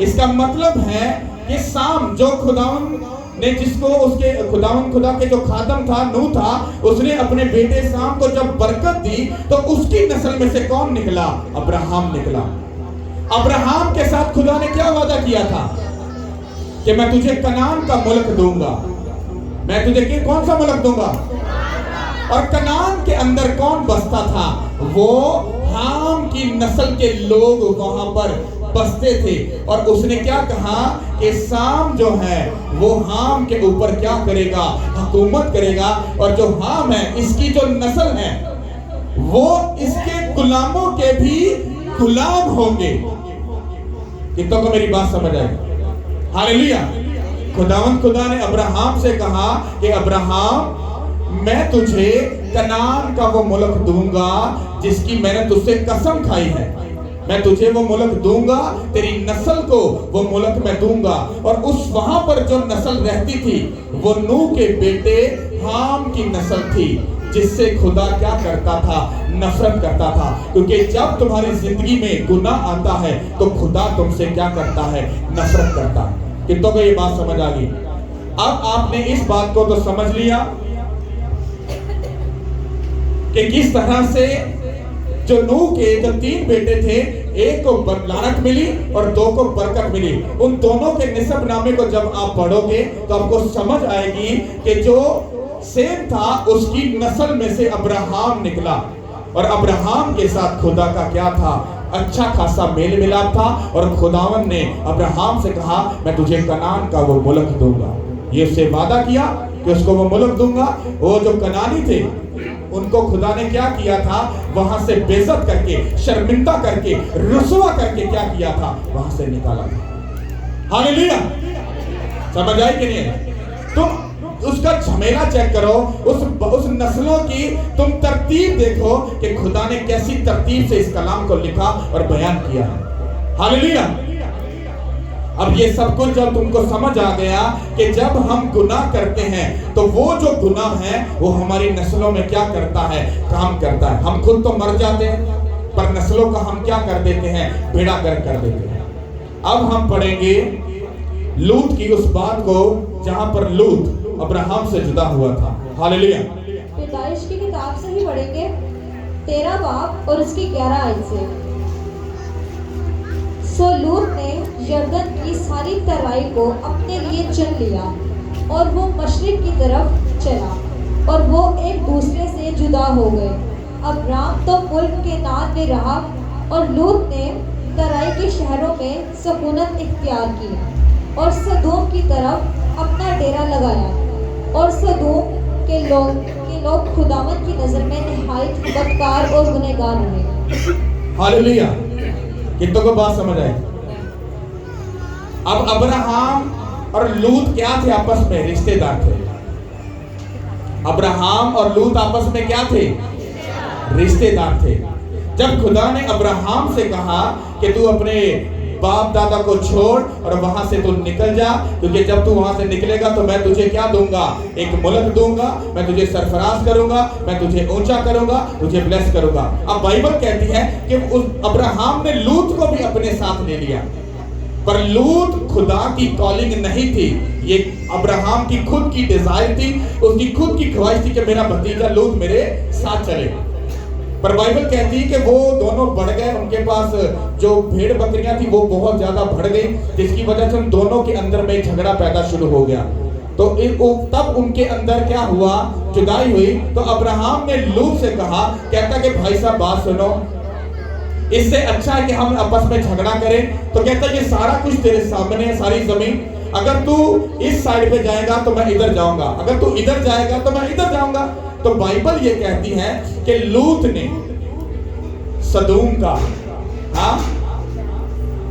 Speaker 1: इसका मतलब है कि साम जो खुदावन ने, जिसको उसके खुदा के जो खादम था, नूह था, उसने अपने बेटे साम को जब बरकत दी तो उसकी नस्ल में से कौन निकला? अब्राहम निकला। अब्राहम के साथ खुदा ने क्या वादा किया था कि मैं तुझे कनान का मुल्क दूंगा। मैं तुझे कौन सा मुल्क दूंगा? और कनान के अंदर कौन बसता था? वो हाम की नस्ल के लोग वहां पर बसते थे। और उसने क्या कहा कि साम जो है वो हाम के ऊपर क्या करेगा? हुकूमत करेगा। और जो हाम है, इसकी जो नस्ल है, वो इसके गुलामों के भी गुलाम होंगे। कितनों को मेरी बात समझ आई? हालेलुया। खुदा ने अब्राहम से कहा कि अब्राहम, मैं तुझे कनान का वो मुल्क दूंगा जिसकी मैंने तुझसे कसम खाई है। मैं तुझे वो मुल्क दूंगा, तेरी नस्ल को वो मुल्क मैं दूंगा। और उस वहां पर जो नस्ल रहती थी वो नूह के बेटे हाम की नस्ल थी, जिससे खुदा क्या करता था? नफरत करता था। क्योंकि जब तुम्हारी जिंदगी में गुनाह आता है तो खुदा तुमसे क्या करता है? नफरत करता है। कितनों को ये बात समझ आ गई? अब आपने इस बात को तो समझ लिया कि किस तरह से जो नूह के जो 3 बेटे थे, एक को लानत मिली और 2 को बरकत मिली। उन दोनों के निसबनामे को जब आप पढ़ोगे तो आपको समझ आएगी कि जो सेम था उसकी नस्ल में से अब्राहम निकला, और अब्राहम के साथ खुदा का क्या था, अच्छा खासा मेल मिलाप था। और खुदावन ने अब्राहम से कहा मैं तुझे कनान का वो मुल्क दूंगा। ये उससे वादा किया कि उसको वो मुल्क दूंगा। वो जो कनानी थे उनको खुदा ने क्या किया था, वहां से बेइज्जत करके, शर्मिंदा करके, रुसवा करके क्या किया था, वहां से निकाला था। हालेलुया, समझ आई कि नहीं? तुम उसका झमेला चेक करो, उस नस्लों की तुम तरतीब देखो कि खुदा ने कैसी तरतीब से इस कलाम को लिखा और बयान किया है। हालेलुया। अब ये सब कुछ जब तुमको समझ आ गया कि जब हम गुनाह करते हैं तो वो जो गुनाह है वो हमारी नस्लों में क्या करता है, काम करता है। हम खुद तो मर जाते हैं पर नस्लों का हम क्या कर देते हैं, बेड़ा गर्क कर देते हैं। अब हम पढ़ेंगे लूत की उस बात को जहां पर लूत अब्राहम से जुदा हुआ था। हालेलुया।
Speaker 2: पैदाइश की किताब से ही पढ़ेंगे 13 बाब और उसकी 11 आयत से। सो लूत ने यरदन की सारी तराई को अपने लिए चुन लिया और वो मशरिक की तरफ चला और वो एक दूसरे से जुदा हो गए। अब्राम तो मुल्क के नान में रहा और लूत ने तराई के शहरों में सकूनत इख्तियार की और सदोम की तरफ अपना डेरा लगाया। और सदोम के लोग खुदावंद की नज़र में निहायत बदकार और गुनहगार रहे।
Speaker 1: हालेलुया। कितनों को बात समझ आए? अब अब्राहम और लूत क्या थे, आपस में रिश्तेदार थे। अब्राहम और लूत आपस में क्या थे, रिश्तेदार थे। जब खुदा ने अब्राहम से कहा कि तू अपने बाप दादा को छोड़ और वहां से तू निकल जा, क्योंकि जब तू वहां से निकलेगा तो मैं तुझे क्या दूंगा, एक मुल्क दूंगा, मैं तुझे सरफराज करूंगा, मैं तुझे ऊंचा करूंगा, तुझे ब्लेस करूंगा। अब बाइबल कहती है कि उस अब्राहम ने लूत को भी अपने साथ ले लिया, पर लूत खुदा की कॉलिंग नहीं थी। ये अब्राहम की खुद की डिजायर थी, उसकी खुद की ख्वाहिश थी कि मेरा भतीजा लूत मेरे साथ चले। पर बाइबल कहती है कि वो दोनों बढ़ गए, उनके पास जो भेड़ बकरियां थी वो बहुत ज्यादा बढ़ गई, जिसकी वजह से उन दोनों के अंदर में झगड़ा पैदा शुरू हो गया। तो तब उनके अंदर क्या हुआ, जुदाई हुई। तो अब्राहम ने लूत से कहा, कहता कि भाई साहब बात सुनो, इससे अच्छा है कि हम आपस में झगड़ा करें। तो कहता कि सारा कुछ तेरे सामने है, सारी जमीन, अगर तू इस साइड पे जाएगा तो मैं इधर जाऊंगा, अगर तू इधर जाएगा तो मैं इधर जाऊंगा। तो बाइबल ये कहती है कि लूत ने सदूम का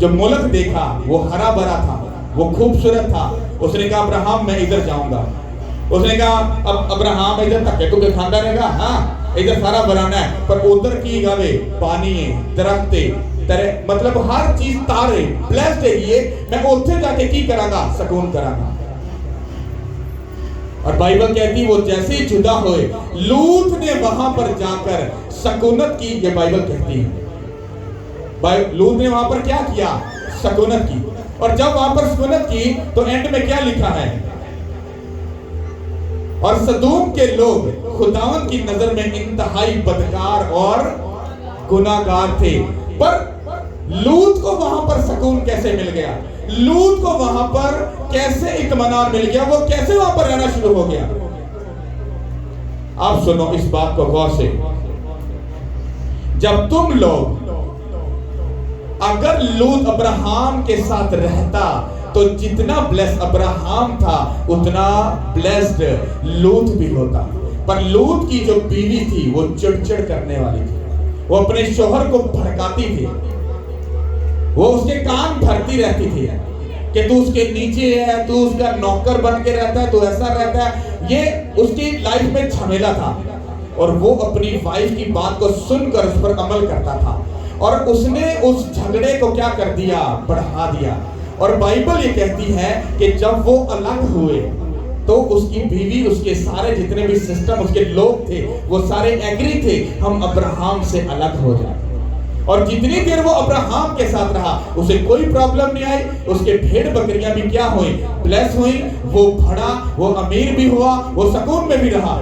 Speaker 1: जो मुल्क देखा वो हरा भरा था, वो खूबसूरत था। उसने कहा अब्राहम मैं इधर जाऊंगा। उसने कहा अब अब्राहम इधर तक तू खांदा रहेगा, हाँ इधर सारा बनाना है, पर उधर की गावे पानी है, दरख्त तेरे, मतलब हर चीज तारे ब्लेस्ड है, ये मैं उठे जाके की करांगा, सकून करांगा। और बाइबल कहती वो जैसे ही जुदा हुए लूत ने वहां पर जाकर सकूनत की। ये बाइबल कहती है लूत ने वहां पर क्या किया, सकूनत की। और जब वहां पर सकूनत की तो एंड में क्या लिखा है, और सदूम के लोग खुदावंद की नजर में इंतहाई बदकार और गुनाहगार थे। पर लूत को वहां पर सकून कैसे मिल गया, लूत को वहां पर कैसे इत्मीनान मिल गया, वो कैसे वहां पर रहना शुरू हो गया? आप सुनो इस बात को गौर से। जब तुम लोग, अगर लूत अब्राहम के साथ रहता तो जितना ब्लेस अब्राहम था उतना ब्लेस्ड लूत भी होता। पर लूत की जो बीवी थी वो चिड़चिड़ करने वाली थी, वो अपने शोहर को भड़काती थी, वो उसके कान भरती रहती थी कि तू उसके नीचे है, तू उसका नौकर बन के रहता है, तू ऐसा रहता है। ये उसकी लाइफ में झमेला था और वो अपनी वाइफ की बात को सुनकर उस पर अमल करता था और उसने उस झगड़े को क्या कर दिया, बढ़ा दिया। और बाइबल ये कहती है कि जब वो अलग हुए तो उसकी बीवी, उसके सारे जितने भी सिस्टम, उसके लोग थे, वो सारे एग्री थे हम अब्राहम से अलग हो जाए। और जितनी देर वो अब्राहम के साथ रहा उसे कोई प्रॉब्लम नहीं आई। उसके भेड़ बकरियां भी क्या हुई? ब्लेस हुई। वो बढ़ा, वो अमीर भी हुआ, वो सुकून में भी रहा।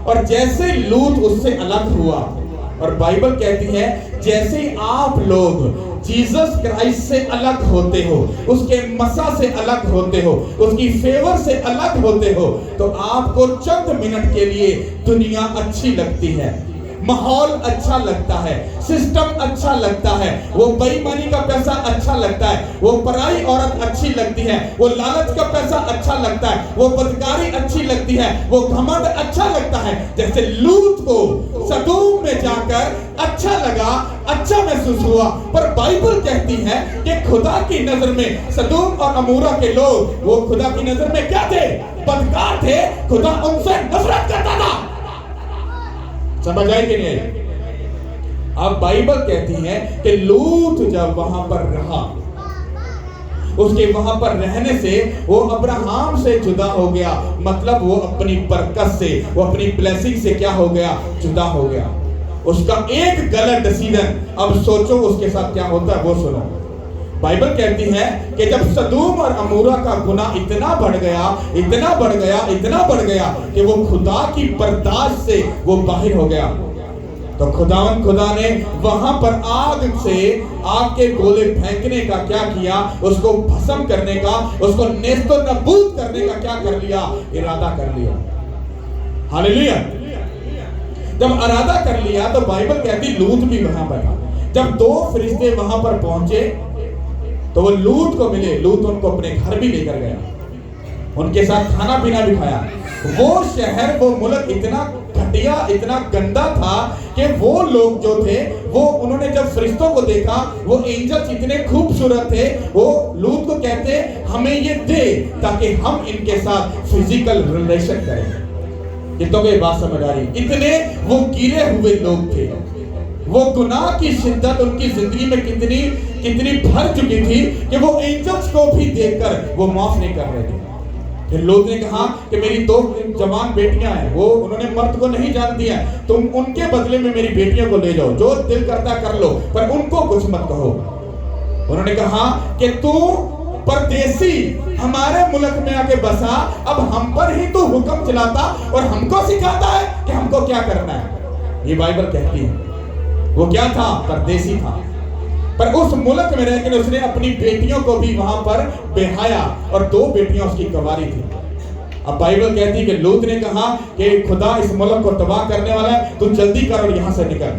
Speaker 1: और जैसे लूत उससे अलग हुआ, और बाइबल कहती है जैसे ही आप लोग जीसस क्राइस्ट से अलग होते हो, उसके मसा से अलग होते हो, उसकी फेवर से अलग होते हो, तो आपको चंद मिनट के लिए दुनिया अच्छी लगती है, माहौल अच्छा लगता है, सिस्टम अच्छा लगता है, वो बेईमानी का पैसा अच्छा लगता है, वो पराई औरत अच्छी लगती है, वो लालच का पैसा अच्छा लगता है, वो बदकारी अच्छी लगती है, वो घमंड अच्छा लगता है। जैसे लूत को सदोम में जाकर अच्छा लगा, अच्छा महसूस हुआ, पर बाइबल कहती है कि खुदा की नजर में सदोम और अमूरा के लोग, वो खुदा की नजर में क्या थे? बदकार थे। खुदा उनसे नफरत करता था। समझ आई कि नहीं? अब बाइबल कहती है कि लूत जब वहां पर रहा, उसके वहां पर रहने से वो अब्राहम से जुदा हो गया। मतलब वो अपनी बरकत से, वो अपनी ब्लेसिंग से क्या हो गया? जुदा हो गया। उसका एक गलत डिसीजन, अब सोचो उसके साथ क्या होता है, वो सुनो। बाइबल कहती है कि जब सदोम और अमूरा का गुनाह इतना बढ़ गया, इतना बढ़ गया, इतना बढ़ गया कि वो खुदा की बर्दाश्त से वो बाहर हो गया, तो खुदा ने वहां पर आग के गोले फेंकने का क्या किया? उसको भस्म करने का, उसको नेस्तो नबूद करने का क्या कर लिया? इरादा कर लिया। हालेलुया। जब इरादा कर लिया तो बाइबल कहती लूत भी वहां पर था। जब दो फरिश्ते वहां पर पहुंचे तो वो लूत को मिले। लूत उनको अपने घर भी लेकर गया, उनके साथ खाना पीना भी खाया। वो शहर, वो मुल्क इतना घटिया, इतना गंदा था कि वो लोग जो थे, वो उन्होंने जब फरिश्तों को देखा, वो एंजल्स इतने खूबसूरत थे, वो लूत को कहते हमें ये दे ताकि हम इनके साथ फिजिकल रिलेशन करें। ये तो कोई बात समझ आ रही? इतने वो गिरे हुए लोग थे, वो गुनाह की शिद्दत उनकी जिंदगी में कितनी भर चुकी थी कि वो एंजल्स को भी देखकर वो माफ नहीं कर रहे थे। फिर लोग ने कहा कि मेरी दो जवान बेटियां हैं, वो उन्होंने मर्द को नहीं जानती हैं, तुम उनके बदले में मेरी बेटियों को ले जाओ, जो दिल करता कर लो, पर उनको कुछ मत कहो। उन्होंने कहा कि तू परदेसी हमारे मुल्क में आके बसा, अब हम पर ही तू हुक्म चलाता और हमको सिखाता है कि हमको क्या करना है। ये बाइबल कहती है। वो क्या था? परदेसी था, पर उस मुल्क में रहकर उसने अपनी बेटियों को भी वहां पर बेहाया, और दो बेटियां उसकी गवारी थी। अब बाइबल कहती है कि लूत ने कहा कि खुदा इस मुल्क को तबाह करने वाला है, तू जल्दी कर और यहां से निकल।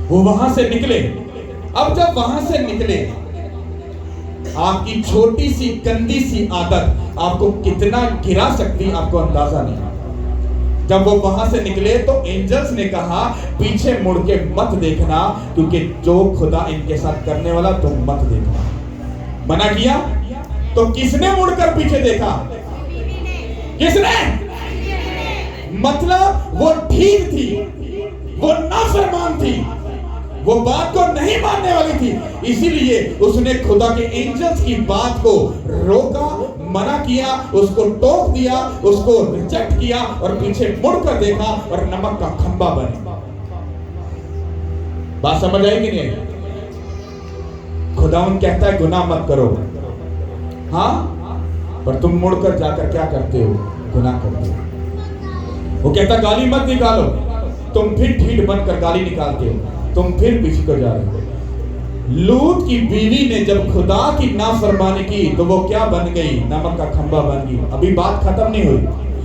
Speaker 1: वो वहां से निकले। अब जब वहां से निकले, आपकी छोटी सी गंदी सी आदत आपको कितना गिरा सकती है, आपको अंदाजा नहीं। जब वो वहां से निकले तो एंजल्स ने कहा पीछे मुड़ के मत देखना, क्योंकि जो खुदा इनके साथ करने वाला तुम मत देखना। मना किया तो किसने मुड़कर पीछे देखा? किसने? मतलब वो ठीक थी, वो नाफरमान थी, वो बात को नहीं मानने वाली थी, इसीलिए उसने खुदा के एंजल्स की बात को रोका, मना किया, उसको टोक दिया, उसको रिजेक्ट किया और पीछे मुड़कर देखा और नमक का खंबा बने। बात समझ आई कि नहीं? खुदावन कहता है गुनाह मत करो, हाँ, पर तुम मुड़कर जाकर क्या करते हो? गुनाह करते हो। वो कहता गाली मत निकालो, तुम फिर ढीठ बनकर गाली निकालते हो, तुम फिर पीछे को जा रहे हो। लूत की बीवी ने जब खुदा की नाफरमानी की तो वो क्या बन गई? नमक का खंबा बन गई। अभी बात खत्म नहीं हुई।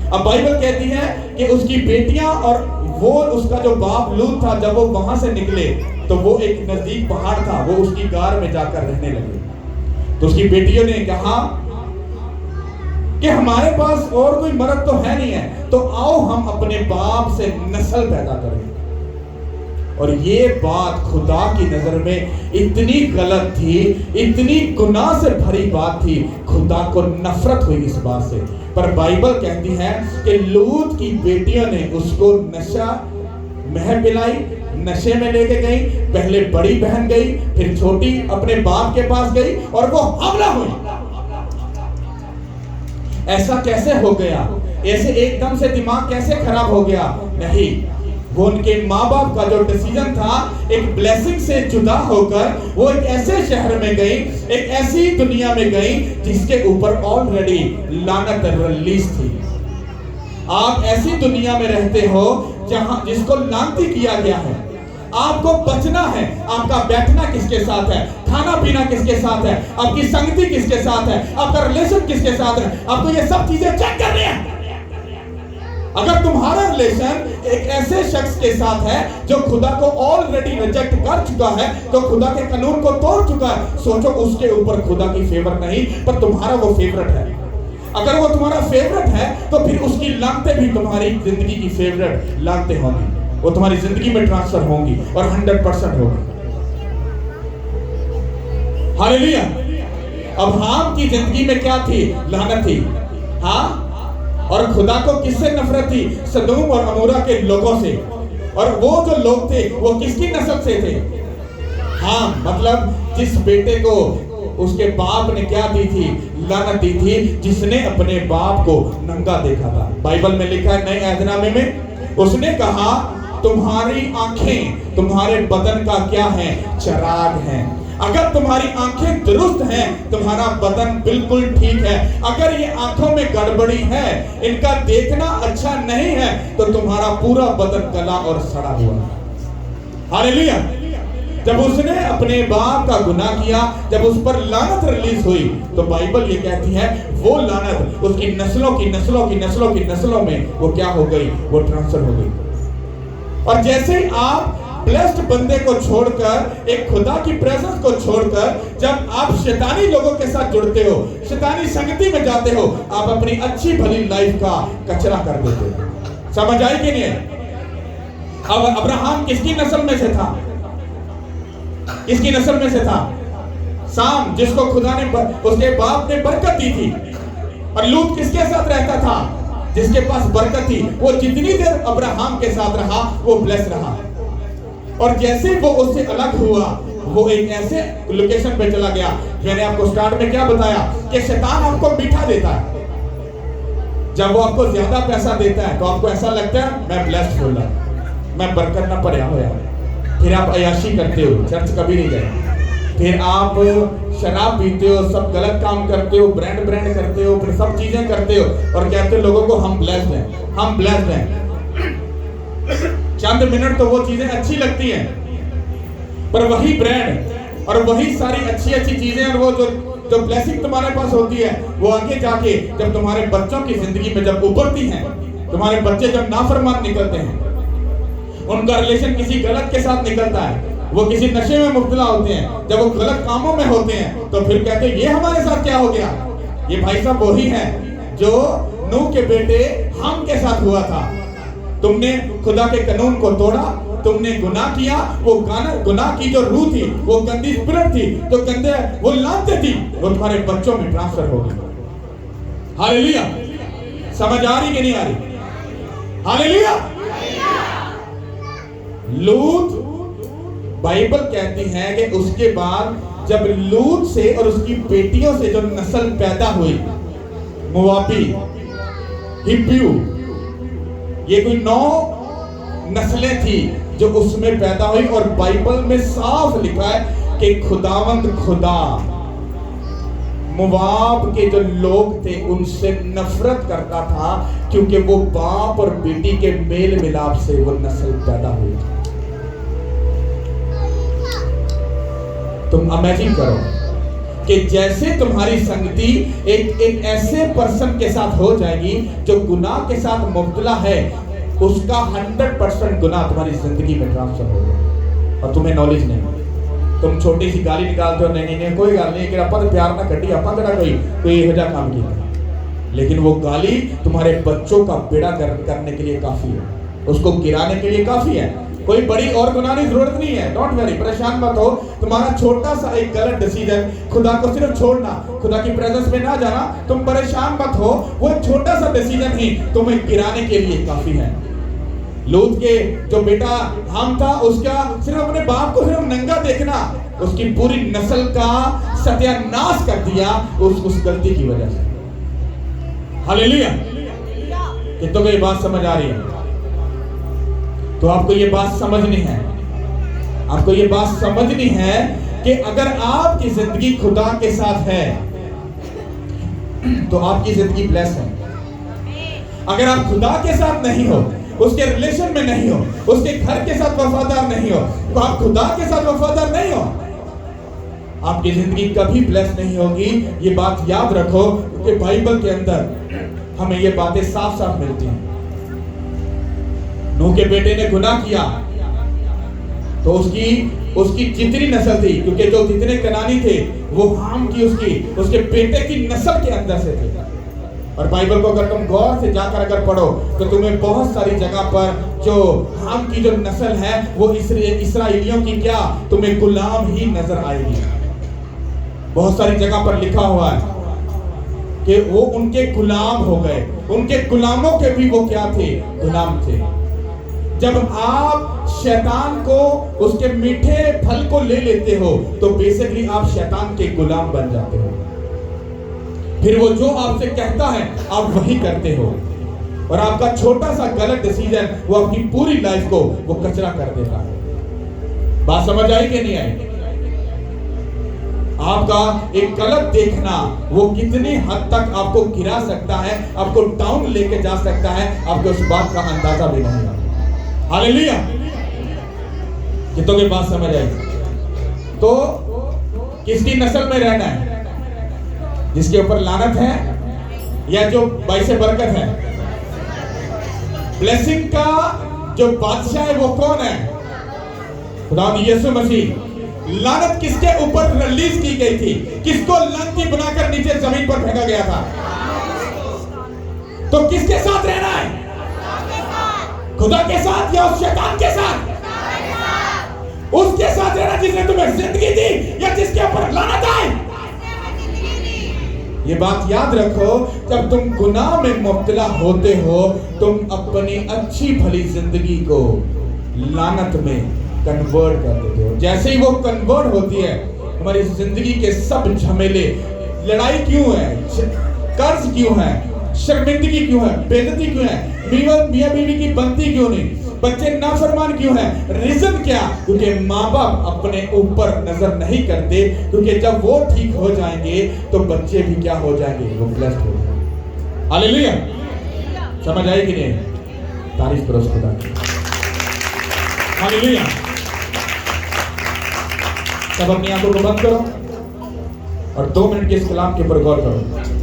Speaker 1: अब बाइबल कहती है कि उसकी बेटियां और वो उसका जो बाप लूत था, जब वो वहां से निकले तो वो एक नजदीक पहाड़ था, वो उसकी गार में जाकर रहने लगे। तो उसकी बेटियों ने कहा कि हमारे पास और कोई मर्द तो है नहीं है, तो आओ हम अपने बाप से नस्ल पैदा करें। और ये बात खुदा की नजर में इतनी गलत थी, इतनी गुनाह से भरी बात थी, खुदा को नफरत हुई इस बात से। पर बाइबल कहती है कि लूत की बेटियों ने उसको नशा मह पिलाई, नशे में लेके गई। पहले बड़ी बहन गई, फिर छोटी अपने बाप के पास गई और वो हमला हुई। ऐसा कैसे हो गया? ऐसे एकदम से दिमाग कैसे खराब हो गया? नहीं, वो उनके माँ बाप का जो डिसीजन था, एक ब्लेसिंग से जुदा होकर वो एक ऐसे शहर में गई, एक ऐसी दुनिया में गई जिसके ऊपर ऑलरेडी लानत रिलीज थी। आप ऐसी दुनिया में रहते हो जहां जिसको लानती किया गया है। आपको बचना है। आपका बैठना किसके साथ है, खाना पीना किसके साथ है, आपकी संगति किसके साथ है, आपका रिलेशन किसके साथ है, आपको ये सब चीजें चेक करनी है। अगर तुम्हारा रिलेशन एक ऐसे शख्स के साथ है जो खुदा को ऑलरेडी रिजेक्ट कर चुका है, तो खुदा के कानून को तोड़ चुका है, सोचो उसके ऊपर खुदा की फेवर नहीं पर तुम्हारा वो फेवरेट है। अगर वो तुम्हारा फेवरेट है तो फिर उसकी लानतें भी तुम्हारी जिंदगी की फेवरेट लानतें होंगी, वो तुम्हारी जिंदगी में ट्रांसफर होंगी और 100% होगी। हालेलुया। अब हाम की जिंदगी में क्या थी? लानत थी। हाँ, और खुदा को किससे नफरत थी? सदोम और अमोरा के लोगों से। और वो जो लोग थे वो किसकी नस्ल से थे? हाँ, मतलब जिस बेटे को उसके बाप ने क्या दी थी? लानत दी थी, जिसने अपने बाप को नंगा देखा था। बाइबल में लिखा है नए अहदनामे में, उसने कहा तुम्हारी आंखें तुम्हारे बदन का क्या है? चिराग है। अगर तुम्हारी आंखें दुरुस्त हैं, तुम्हारा बदन बिल्कुल ठीक है। अगर ये आंखों में गड़बड़ी है, इनका देखना अच्छा नहीं है, तो तुम्हारा पूरा बदन गला और सड़ा हुआ है। हालेलुया। जब उसने अपने बाप का गुनाह किया, जब उस पर लानत रिलीज हुई, तो बाइबल ये कहती है वो लानत उसकी नस्लों की नस्लों की नस्लों की नस्लों में वो क्या हो गई? वो ट्रांसफर हो गई। और जैसे ही आप ब्लेस्ड बंदे को छोड़कर, एक खुदा की प्रेजेंस को छोड़कर, जब आप शैतानी लोगों के साथ जुड़ते हो, शैतानी संगति में जाते हो, आप अपनी अच्छी भली लाइफ का कचरा कर देते हो। समझ आई कि नहीं? अब अब्राहम किसकी नस्ल में से था? किसकी नस्ल में से था? साम, जिसको खुदा ने उसके बाप ने बरकत दी थी। और लूत किसके साथ रहता था? जिसके पास बरकत थी। वो जितनी देर अब्राहम के साथ रहा वो ब्लेस रहा। और जैसे वो उससे अलग हुआ, वो एक ऐसे लोकेशन पे चला गया। मैंने आपको स्टार्ट में क्या बताया कि शैतान आपको मीठा देता है। जब वो आपको ज्यादा पैसा देता है तो आपको ऐसा लगता है मैं ब्लेस्ड हो रहा, मैं बरकत ना पड़ा हो। फिर आप अयाशी करते हो, चर्च कभी नहीं गए। फिर आप शराब पीते हो, सब गलत काम करते हो, ब्रांड करते हो, फिर सब चीजें करते हो और कहते हो लोगों को हम ब्लेस्ड हैं, हम ब्लेस्ड हैं। चंद मिनट तो वो चीजें अच्छी लगती हैं, पर वही ब्रांड और वही सारी अच्छी अच्छी चीजें और वो जो ब्लेसिंग तुम्हारे पास होती है, वो आगे जाके जब तुम्हारे बच्चों की जिंदगी में जब उभरती हैं, तुम्हारे बच्चे जब नाफरमान निकलते हैं, उनका रिलेशन किसी गलत के साथ निकलता है, वो किसी नशे में मुब्तला होते हैं, जब वो गलत कामों में होते हैं, तो फिर कहते हैं ये हमारे साथ क्या हो गया? ये भाई साहब वही है जो नूह के बेटे हाम के साथ हुआ था। तुमने खुदा के कानून को तोड़ा, तुमने गुनाह किया। वो गुनाह की जो रूह थी, वो गंदी स्पिरिट थी, तो गंदे वो लानतें थी, वो तुम्हारे बच्चों में ट्रांसफर हो गई। हालेलुया। समझ आ रही कि नहीं आ रही? हालेलुया। लूत, बाइबल कहती है कि उसके बाद जब लूत से और उसकी बेटियों से जो नस्ल पैदा हुई, मोआबी, हिब्रू, ये कोई 9 नस्लें थी जो उसमें पैदा हुई। और बाइबल में साफ लिखा है कि खुदावंद खुदा मोआब के जो लोग थे उनसे नफरत करता था, क्योंकि वो बाप और बेटी के मेल मिलाप से वो नस्ल पैदा हुई। तुम इमेजिन करो कि जैसे तुम्हारी संगति एक ऐसे पर्सन के साथ हो जाएगी जो गुनाह के साथ मुब्तला है, उसका 100% गुनाह तुम्हारी जिंदगी में ट्रांसफर होगा और तुम्हें नॉलेज नहीं। तुम छोटी सी गाली निकालते हो, नहीं कोई गाल नहीं, कि आपा तो प्यार ना कटी, आपा करा कोई एजा काम किया, लेकिन वो गाली तुम्हारे बच्चों का बेड़ा करने के लिए काफी है, उसको गिराने के लिए काफी है। कोई बड़ी और गुनाह की जरूरत नहीं है। डोंट वरी, परेशान मत हो। तुम्हारा छोटा सा एक गलत डिसीजन, खुदा को सिर्फ छोड़ना, खुदा की प्रेजेंस में ना जाना, तुम परेशान मत हो। वो छोटा सा डिसीजन ही तुम्हें गिराने के लिए काफी है। लूत के जो बेटा हाम था, उसका सिर्फ अपने बाप को सिर्फ नंगा देखना उसकी पूरी नस्ल का सत्यानाश कर दिया उस गलती की वजह से। हालेलुया। कितनों को ये बात समझ आ रही है? तो आपको ये बात समझनी है, आपको ये बात समझनी है कि अगर आपकी जिंदगी खुदा के साथ है तो आपकी जिंदगी ब्लेस है। अगर आप खुदा के साथ नहीं हो, उसके रिलेशन में नहीं हो, उसके घर के साथ वफादार नहीं हो, तो आप खुदा के साथ वफादार नहीं हो, आपकी जिंदगी कभी ब्लेस नहीं होगी। ये बात याद रखो, क्योंकि बाइबल के अंदर हमें ये बातें साफ साफ मिलती हैं। नूह के बेटे ने गुनाह किया तो उसकी जितनी नस्ल थी, क्योंकि जो जितने कनानी थे वो हाम की उसके बेटे की नस्ल के अंदर से थे। और बाइबल को अगर तुम गौर से जाकर अगर पढ़ो तो तुम्हें बहुत सारी जगह पर जो हाम की जो नस्ल है वो इसराइलियों की क्या तुम्हें गुलाम ही नजर आएगी। बहुत सारी जगह पर लिखा हुआ है कि वो उनके गुलाम हो गए, उनके गुलामों के भी वो क्या थे, गुलाम थे। जब आप शैतान को उसके मीठे फल को ले लेते हो तो बेसिकली आप शैतान के गुलाम बन जाते हो। फिर वो जो आपसे कहता है आप वही करते हो, और आपका छोटा सा गलत डिसीजन वो आपकी पूरी लाइफ को वो कचरा कर देता है। बात समझ आई कि नहीं आई? आपका एक गलत देखना वो कितनी हद तक आपको गिरा सकता है, आपको डाउन लेके जा सकता है, आपको उस बात का अंदाजा भी नहीं है। हालेलुया! कितनों की बात समझ आई? तो किसकी नस्ल में रहना है? जिसके ऊपर लानत है या जो बाइसे बरकत है? ब्लेसिंग का जो बादशाह है वो कौन है? खुदा यीशु मसीह। लानत किसके ऊपर रिलीज की गई थी? किसको लानती बनाकर नीचे जमीन पर फेंका गया था? तो किसके साथ रहना है? खुदा के साथ या उस शैतान के साथ? उसके साथ रहना जिसने तुम्हें जिंदगी दी या जिसके ऊपर लानत आई। ये बात याद रखो, जब तुम गुनाह में मुब्तला होते हो तुम अपनी अच्छी भली जिंदगी को लानत में कन्वर्ट कर देते हो। जैसे ही वो कन्वर्ट होती है हमारी जिंदगी के सब झमेले, लड़ाई क्यों है, कर्ज क्यों है, शर्मिंदगी क्यों है, बेइज्जती क्यों है, मियां बीवी की बनती क्यों नहीं, बच्चे नाफरमान क्यों हैं? रीजन क्या? क्योंकि माँ बाप अपने ऊपर नजर नहीं करते, क्योंकि जब वो ठीक हो जाएंगे तो बच्चे भी क्या हो जाएंगे, वो ब्लेस्ड हो जाएंगे। हालेलुया! समझ आई कि नहीं? तारीफ करो खुदा की। हालेलुया! सब अपनी आंखों को बंद करो और 2 मिनट के इस कलाम के ऊपर गौर करो।